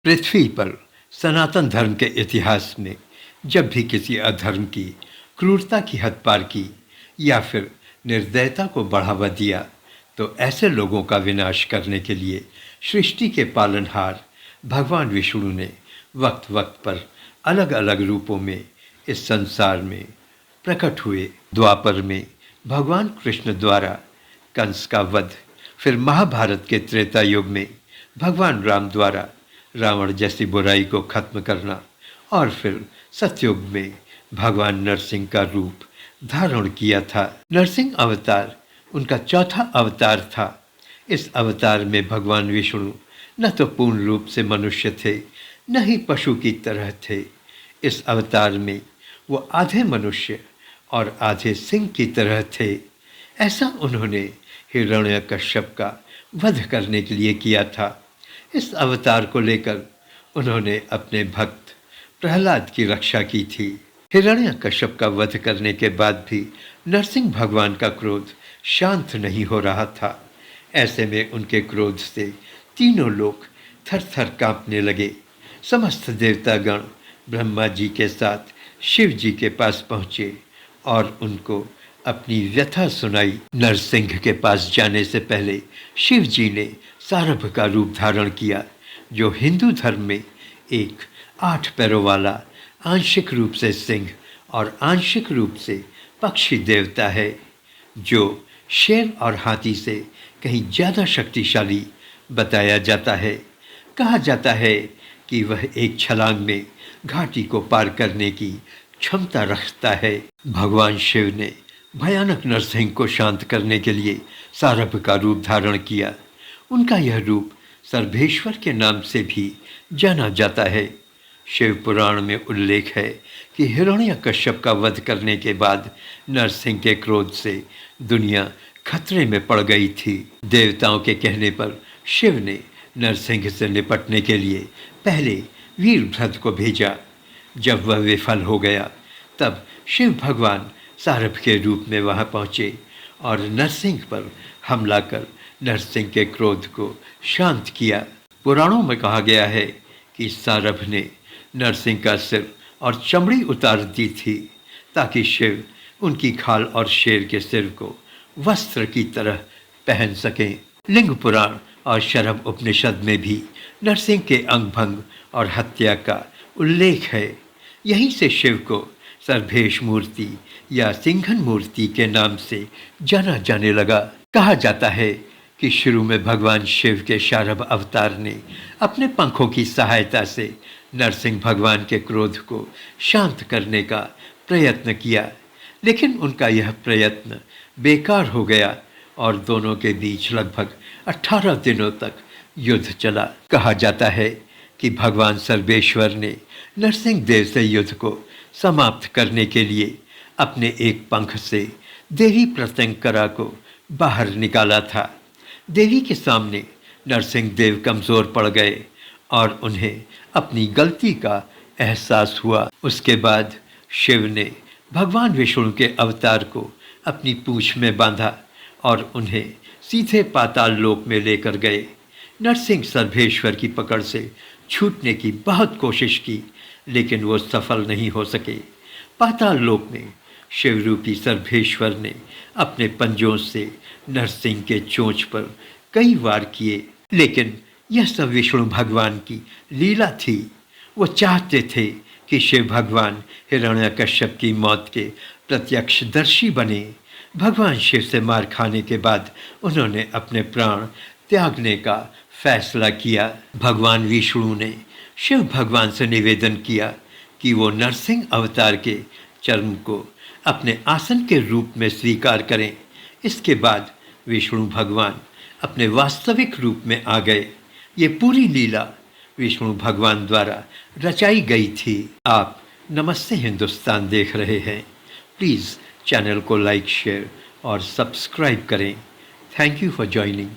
पृथ्वी पर सनातन धर्म के इतिहास में जब भी किसी अधर्म की, क्रूरता की हद पार की या फिर निर्दयता को बढ़ावा दिया, तो ऐसे लोगों का विनाश करने के लिए सृष्टि के पालनहार भगवान विष्णु ने वक्त वक्त पर अलग अलग रूपों में इस संसार में प्रकट हुए। द्वापर में भगवान कृष्ण द्वारा कंस का वध, फिर महाभारत के त्रेता युग में भगवान राम द्वारा रावण जैसी बुराई को खत्म करना, और फिर सतयुग में भगवान नरसिंह का रूप धारण किया था। नरसिंह अवतार उनका चौथा अवतार था। इस अवतार में भगवान विष्णु न तो पूर्ण रूप से मनुष्य थे, न ही पशु की तरह थे। इस अवतार में वो आधे मनुष्य और आधे सिंह की तरह थे। ऐसा उन्होंने हिरण्यकश्यप का वध करने के लिए किया था। इस अवतार को लेकर उन्होंने अपने भक्त प्रहलाद की रक्षा की थी। हिरण्यकश्यप का वध करने के बाद भी नरसिंह भगवान का क्रोध शांत नहीं हो रहा था। ऐसे में उनके क्रोध से तीनों लोग थर थर कांपने लगे। समस्त देवतागण ब्रह्मा जी के साथ शिव जी के पास पहुँचे और उनको अपनी व्यथा सुनाई। नरसिंह के पास जाने से पहले शिव जी ने सारभ का रूप धारण किया, जो हिंदू धर्म में एक 8 पैरों वाला आंशिक रूप से सिंह और आंशिक रूप से पक्षी देवता है, जो शेर और हाथी से कहीं ज़्यादा शक्तिशाली बताया जाता है। कहा जाता है कि वह एक छलांग में घाटी को पार करने की क्षमता रखता है। भगवान शिव ने भयानक नरसिंह को शांत करने के लिए सारभ का रूप धारण किया। उनका यह रूप सर्वेश्वर के नाम से भी जाना जाता है। शिव पुराण में उल्लेख है कि हिरण्यकश्यप का वध करने के बाद नरसिंह के क्रोध से दुनिया खतरे में पड़ गई थी। देवताओं के कहने पर शिव ने नरसिंह से निपटने के लिए पहले वीरभद्र को भेजा। जब वह विफल हो गया, तब शिव भगवान सारभ के रूप में वहां पहुंचे और नरसिंह पर हमला कर नरसिंह के क्रोध को शांत किया। पुराणों में कहा गया है कि सारभ ने नरसिंह का सिर और चमड़ी उतार दी थी, ताकि शिव उनकी खाल और शेर के सिर को वस्त्र की तरह पहन सकें। लिंग पुराण और शरभ उपनिषद में भी नरसिंह के अंगभंग और हत्या का उल्लेख है। यहीं से शिव को सर्वेश मूर्ति या सिंघन मूर्ति के नाम से जाना जाने लगा। कहा जाता है कि शुरू में भगवान शिव के शारभ अवतार ने अपने पंखों की सहायता से नरसिंह भगवान के क्रोध को शांत करने का प्रयत्न किया, लेकिन उनका यह प्रयत्न बेकार हो गया और दोनों के बीच लगभग 18 दिनों तक युद्ध चला। कहा जाता है कि भगवान सर्वेश्वर ने नरसिंह देव से युद्ध को समाप्त करने के लिए अपने एक पंख से देवी प्रत्यंकरा को बाहर निकाला था। देवी के सामने नरसिंह देव कमज़ोर पड़ गए और उन्हें अपनी गलती का एहसास हुआ। उसके बाद शिव ने भगवान विष्णु के अवतार को अपनी पूंछ में बांधा और उन्हें सीधे पाताल लोक में लेकर गए। नरसिंह सर्वेश्वर की पकड़ से छूटने की बहुत कोशिश की, लेकिन वो सफल नहीं हो सके। पाताल लोक में शिवरूपी सर्वेश्वर ने अपने पंजों से नरसिंह के चोंच पर कई वार किए, लेकिन यह सब विष्णु भगवान की लीला थी। वो चाहते थे कि शिव भगवान हिरण्यकश्यप की मौत के प्रत्यक्षदर्शी बने। भगवान शिव से मार खाने के बाद उन्होंने अपने प्राण त्यागने का फैसला किया। भगवान विष्णु ने शिव भगवान से निवेदन किया कि वो नरसिंह अवतार के चर्म को अपने आसन के रूप में स्वीकार करें। इसके बाद विष्णु भगवान अपने वास्तविक रूप में आ गए। ये पूरी लीला विष्णु भगवान द्वारा रचाई गई थी। आप नमस्ते हिंदुस्तान देख रहे हैं। प्लीज़ चैनल को लाइक, शेयर और सब्सक्राइब करें। Thank you for joining.